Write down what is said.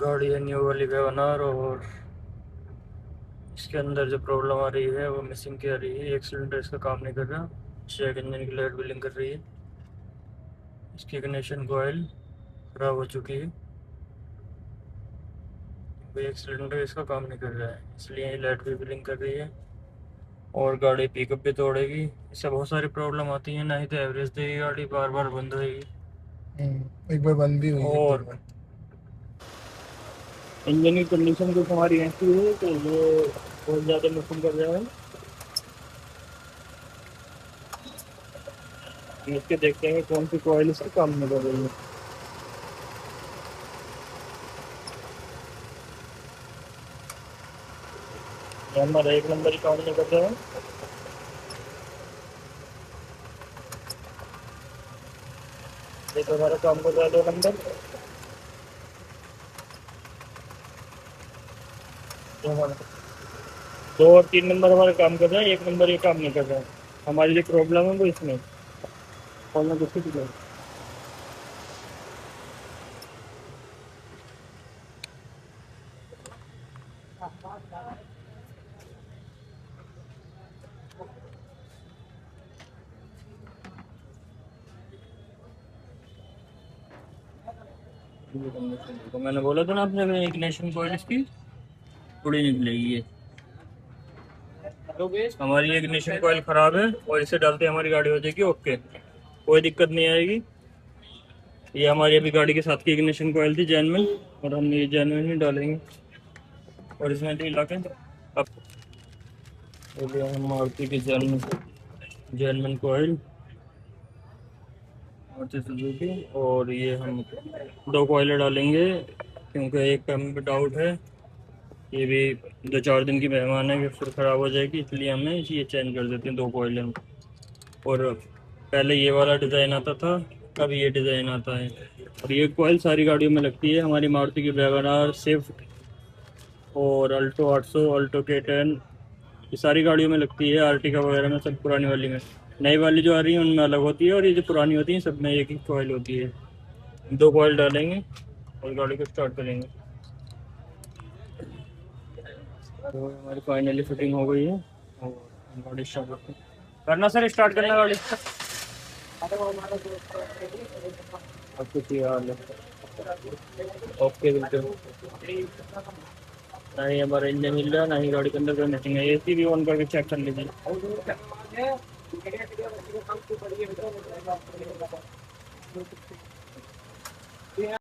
गाड़ी है न्यू वाली वेगनार, और इसके अंदर जो प्रॉब्लम आ रही है वो मिसिंग की आ रही है। एक सिलेंडर इसका काम नहीं कर रहा। चेक इंजन की लाइट बिलिंग कर रही है। इसकी इग्निशन कॉइल खराब हो चुकी है। वो एक सिलेंडर इसका काम नहीं कर रहा है, इसलिए ये लाइट भी बिलिंग कर रही है। और गाड़ी पिकअप भी तोड़ेगी। इससे बहुत सारी प्रॉब्लम आती है, ना ही तो एवरेज देगी गाड़ी, बार बार बंद होएगी। एक बार बंद भी हुई है, एक दो और बार। इंजन की कंडीशन कुछ हमारी ऐसी है कि ये बहुत ज़्यादा मिसिंग कर रहा है। इसके देखते हैं कौन सी कॉइल इसकी काम नहीं कर रही है। ये हमारा एक नंबर ही काम नहीं कर रहा है। ये तो हमारा काम कर रहा है 2 नंबर। ये हमारा 2 और 3 नंबर हमारा काम कर रहा है, 1 नंबर ये काम नहीं कर रहा है। हमारी जो प्रॉब्लम है वो इसमें खोलना किसी की नहीं। तो मैंने बोला था ना आपने, इग्निशन कॉइल इसकी थोड़ी निकलेगी ये। हमारी इग्निशन कॉइल खराब है और इसे डालते हमारी गाड़ी हो जाएगी ओके, कोई दिक्कत नहीं आएगी। ये हमारी अभी गाड़ी के साथ की इग्निशन कॉइल थी जेन्युइन, और हम ये जेन्युइन ही डालेंगे और इसमें ढीला के अब हम मारुति की जेन्युइन कॉइल मारुति सुजुकी। और ये हम 2 कॉइलें डालेंगे क्योंकि एक पे हमें डाउट है, ये भी 2-4 दिन की मेहमान है कि फिर ख़राब हो जाएगी, इसलिए हमें ये चेंज कर देते हैं 2 कॉइलें हम। और पहले ये वाला डिज़ाइन आता था, अब ये डिज़ाइन आता है। और ये कॉइल सारी गाड़ियों में लगती है, हमारी मारुति की वैगन स्विफ्ट और अल्टो 800, अल्टो K10, ये सारी गाड़ियों में लगती है। आर्टिका वगैरह में, सब पुरानी वाली में। नई वाली जो आ रही है उनमें अलग होती है, और ये जो पुरानी होती है सब में एक ही कॉइल होती है। 2 कॉइल डालेंगे और गाड़ी को स्टार्ट करेंगे। तो हमारी फाइनली फिटिंग हो गई है और गाड़ी स्टार्ट करते हैं। करना सर, स्टार्ट करना गाड़ी। अब कुछ ही हाल है। ओके बिल्कुल। ना ही हमारा इंजन हिल रहा है, ना ही गाड़ी के अंदर कोई मिसिंग है। एसी भी ऑन करके चेक कर लीजिए।